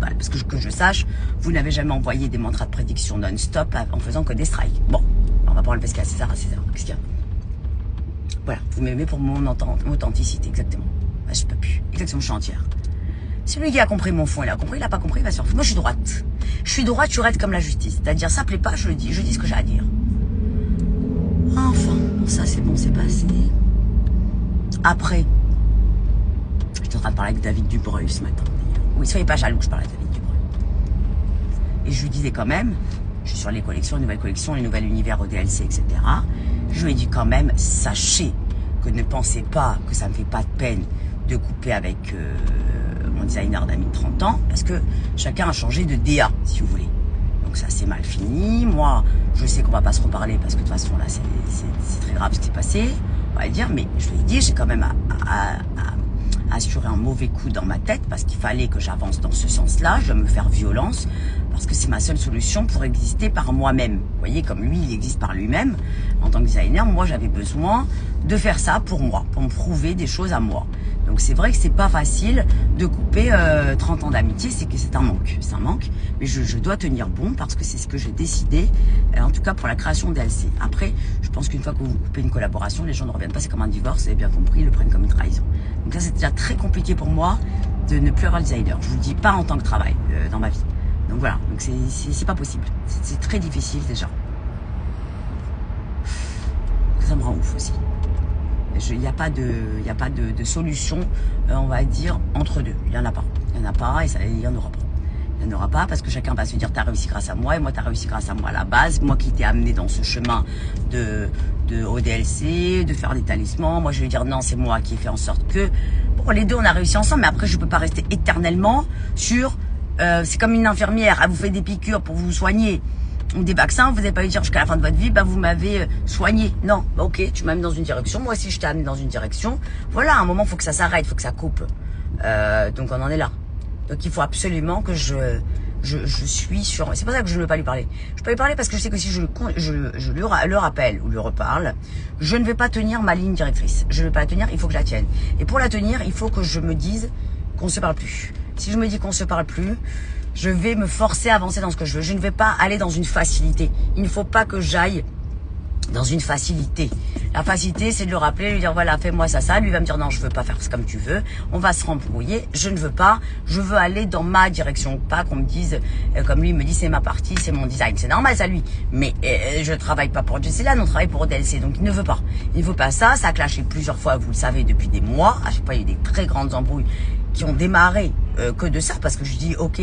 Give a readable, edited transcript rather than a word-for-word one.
global. Parce que je sache, vous n'avez jamais envoyé des mantras de prédiction non-stop en faisant que des strikes. Bon, on va pas enlever ce qu'il y a à César. Qu'est-ce qu'il y a? Voilà, vous m'aimez pour mon authenticité, exactement. Je peux plus. Exactement, je suis entière. Celui qui a compris mon fond, il a compris, il n'a pas compris, il va se faire foutre. Moi, je suis droite. Je suis droite, je suis raide comme la justice. C'est-à-dire, ça plaît pas, je le dis, je dis ce que j'ai à dire. Enfin, bon, ça c'est bon, c'est passé. Après, j'étais en train de parler avec David Dubreuil ce matin. Oui, soyez pas jaloux, je parlais avec David Dubreuil. Et je lui disais quand même, je suis sur les collections, les nouvelles collections, les nouveaux univers ODLC, etc. Je lui ai dit quand même, sachez que ne pensez pas que ça me fait pas de peine de couper avec mon designer d'amis de 30 ans, parce que chacun a changé de DA, si vous voulez. Donc ça c'est mal fini. Moi, je sais qu'on va pas se reparler parce que de toute façon là c'est très grave ce qui s'est passé, on va dire, mais je lui ai dit, j'ai quand même assuré un mauvais coup dans ma tête parce qu'il fallait que j'avance dans ce sens-là, je dois me faire violence parce que c'est ma seule solution pour exister par moi-même. Vous voyez, comme lui, il existe par lui-même en tant que designer, moi j'avais besoin de faire ça pour moi, pour me prouver des choses à moi. Donc c'est vrai que c'est pas facile de couper 30 ans d'amitié, c'est un manque, mais je dois tenir bon parce que c'est ce que j'ai décidé, en tout cas pour la création DLC. Après, je pense qu'une fois que vous coupez une collaboration, les gens ne reviennent pas, c'est comme un divorce, vous avez bien compris, ils le prennent comme une trahison. Donc là c'est déjà très compliqué pour moi de ne plus avoir le designer, je vous le dis pas en tant que travail dans ma vie. Donc voilà, donc c'est pas possible, c'est très difficile déjà. Ça me rend ouf aussi. Il n'y a pas de solution, on va dire, entre deux. Il n'y en a pas. Il n'y en a pas et il n'y en aura pas. Il n'y en aura pas parce que chacun va se dire t'as réussi grâce à moi et moi t'as réussi grâce à moi à la base. Moi qui t'ai amené dans ce chemin de ODLC, de faire des talismans. Moi je vais dire non, c'est moi qui ai fait en sorte que... Bon, les deux on a réussi ensemble, mais après je ne peux pas rester éternellement sur... c'est comme une infirmière, elle vous fait des piqûres pour vous soigner. Ou des vaccins, vous n'allez pas lui dire jusqu'à la fin de votre vie, bah vous m'avez soigné. Non, ok, tu m'as mis dans une direction, moi aussi je t'ai amené dans une direction. Voilà, à un moment, il faut que ça s'arrête, il faut que ça coupe. Donc on en est là. Donc il faut absolument que je suis sur... C'est pour ça que je ne veux pas lui parler. Je peux lui parler parce que je sais que si je le rappelle ou lui reparle, je ne vais pas tenir ma ligne directrice. Je ne vais pas la tenir, il faut que je la tienne. Et pour la tenir, il faut que je me dise qu'on ne se parle plus. Si je me dis qu'on ne se parle plus, je vais me forcer à avancer dans ce que je veux. Je ne vais pas aller dans une facilité. Il ne faut pas que j'aille dans une facilité. La facilité, c'est de le rappeler, lui dire voilà, fais-moi ça. Lui va me dire non, je veux pas faire comme tu veux. On va se rembrouiller. Je ne veux pas. Je veux aller dans ma direction. Pas qu'on me dise, comme lui il me dit, c'est ma partie, c'est mon design. C'est normal ça lui. Mais je travaille pas pour Jesseland, on travaille pour DLC. Donc il ne veut pas. Il ne veut pas ça. Ça a clashé plusieurs fois, vous le savez, depuis des mois. À chaque fois, il y a eu des très grandes embrouilles qui ont démarré que de ça. Parce que je dis ok.